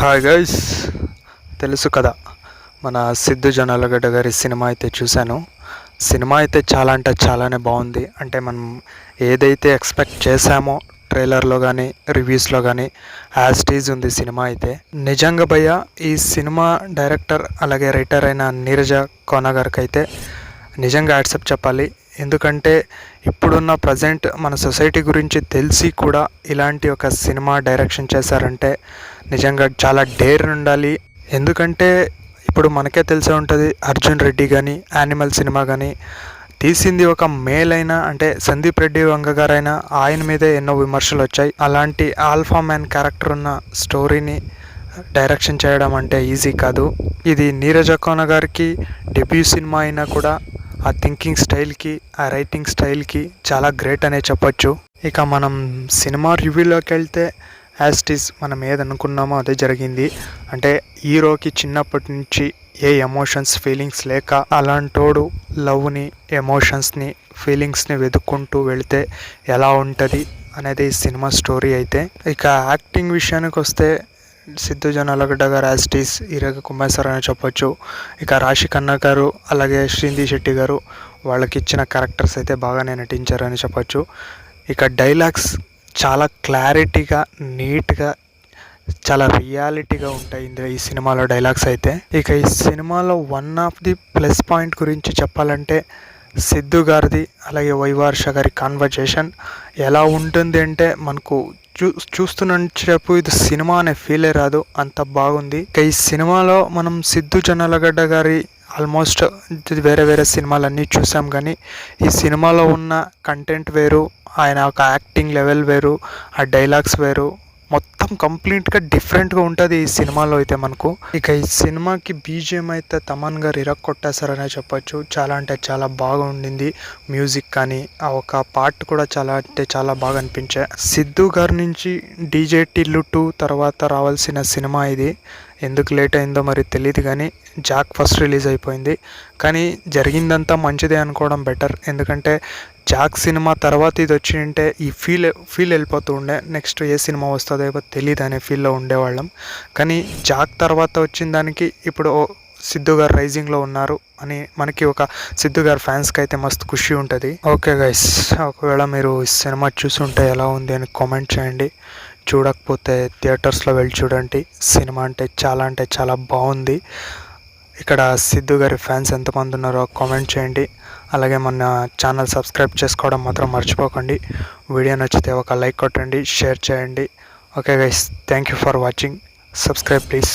Hi guys, తెలుసు కదా మన సిద్ధు జొన్నలగడ్డ గారి సినిమా అయితే చూశాను. సినిమా అయితే చాలా అంటే చాలానే బాగుంది. అంటే మనం ఏదైతే ఎక్స్పెక్ట్ చేశామో ట్రైలర్లో కానీ రివ్యూస్లో కానీ యాజ్ టీజ్ ఉంది సినిమా అయితే. నిజంగా భయ్య ఈ సినిమా డైరెక్టర్ అలాగే రైటర్ అయిన నీరజ కోన గారికి అయితే నిజంగా యాక్సెప్ట్ చెప్పాలి. ఎందుకంటే ఇప్పుడున్న ప్రజెంట్ మన సొసైటీ గురించి తెలిసి కూడా ఇలాంటి ఒక సినిమా డైరెక్షన్ చేశారంటే నిజంగా చాలా డేర్ ఉండాలి. ఎందుకంటే ఇప్పుడు మనకే తెలిసే ఉంటుంది, అర్జున్ రెడ్డి కానీ యానిమల్ సినిమా కానీ తీసింది ఒక మేల్ అయినా అంటే సందీప్ రెడ్డి వంగ గారైనా ఆయన మీదే ఎన్నో విమర్శలు వచ్చాయి. అలాంటి ఆల్ఫా మ్యాన్ క్యారెక్టర్ ఉన్న స్టోరీని డైరెక్షన్ చేయడం అంటే ఈజీ కాదు. ఇది నీరజ కోన గారికి డెబ్యూ సినిమా అయినా కూడా ఆ థింకింగ్ స్టైల్కి ఆ రైటింగ్ స్టైల్కి చాలా గ్రేట్ అనే చెప్పొచ్చు. ఇక మనం సినిమా రివ్యూలోకి వెళ్తే యాజ్ టీస్ మనం ఏదనుకున్నామో అదే జరిగింది. అంటే హీరోకి చిన్నప్పటి నుంచి ఏ ఎమోషన్స్ ఫీలింగ్స్ లేక అలాంటోడు లవ్ని ఎమోషన్స్ని ఫీలింగ్స్ని వెతుక్కుంటూ వెళితే ఎలా ఉంటుంది అనేది సినిమా స్టోరీ అయితే. ఇక యాక్టింగ్ విషయానికి వస్తే సిద్ధు జొన్నలగడ్డ గారు యాజ్ టీస్ ఈరగ కుమ్మేశారు అని చెప్పొచ్చు. ఇక రాశి ఖన్నా గారు అలాగే శ్రీనిధి శెట్టి గారు వాళ్ళకి ఇచ్చిన క్యారెక్టర్స్ అయితే బాగానే నటించారు అని చెప్పొచ్చు. ఇక డైలాగ్స్ చాలా క్లారిటీగా నీట్గా చాలా రియాలిటీగా ఉంటాయి ఇందులో ఈ సినిమాలో డైలాగ్స్ అయితే. ఇక ఈ సినిమాలో one of the plus point గురించి చెప్పాలంటే సిద్ధు గారిది అలాగే వైవర్ష గారి కాన్వర్జేషన్ ఎలా ఉంటుంది అంటే మనకు చూస్తున్నసేపు ఇది సినిమా అనే ఫీలే రాదు, అంత బాగుంది. ఇక ఈ సినిమాలో మనం సిద్ధు జొన్నలగడ్డ గారి ఆల్మోస్ట్ వేరే వేరే సినిమాలన్నీ చూసాం, కానీ ఈ సినిమాలో ఉన్న కంటెంట్ వేరు, ఆయన ఒక యాక్టింగ్ లెవెల్ వేరు, ఆ డైలాగ్స్ వేరు, మొత్తం కంప్లీట్గా డిఫరెంట్గా ఉంటుంది ఈ సినిమాలో అయితే మనకు. ఇక ఈ సినిమాకి బీజిఎం అయితే తమన్ గారు ఇరక్కొట్టేశారనే చెప్పొచ్చు. చాలా అంటే చాలా బాగా ఉండింది. మ్యూజిక్ కానీ ఆ ఒక పార్ట్ కూడా చాలా అంటే చాలా బాగా అనిపించాయి. సిద్ధు గారి నుంచి డీజే టిల్లు 2 తర్వాత రావాల్సిన సినిమా ఇది. ఎందుకు లేట్ అయిందో మరి తెలియదు, కానీ జాక్ ఫస్ట్ రిలీజ్ అయిపోయింది. కానీ జరిగిందంతా మంచిదే అనుకోవడం బెటర్. ఎందుకంటే జాక్ సినిమా తర్వాత ఇది వచ్చి ఉంటే ఈ ఫీల్ వెళ్ళిపోతూ ఉండే, నెక్స్ట్ ఏ సినిమా వస్తుందో తెలియదు అనే ఫీల్లో ఉండేవాళ్ళం. కానీ జాక్ తర్వాత వచ్చిన దానికి ఇప్పుడు సిద్ధు గారు రైజింగ్లో ఉన్నారు అని మనకి ఒక సిద్ధు గారు ఫ్యాన్స్కి అయితే మస్తు ఖుషి ఉంటుంది. ఓకే గైస్, ఒకవేళ మీరు ఈ సినిమా చూసుంటే ఎలా ఉంది అని కామెంట్ చేయండి. చూడకపోతే థియేటర్స్లో వెళ్ళి చూడండి. సినిమా అంటే చాలా బాగుంది. ఇక్కడ సిద్ధు గారి ఫ్యాన్స్ ఎంతమంది ఉన్నారో కామెంట్ చేయండి. అలాగే మన ఛానల్ సబ్స్క్రైబ్ చేసుకోవడం మాత్రం మర్చిపోకండి. వీడియో నచ్చితే ఒక లైక్ కొట్టండి, షేర్ చేయండి. Okay guys, thank you for watching. Subscribe please.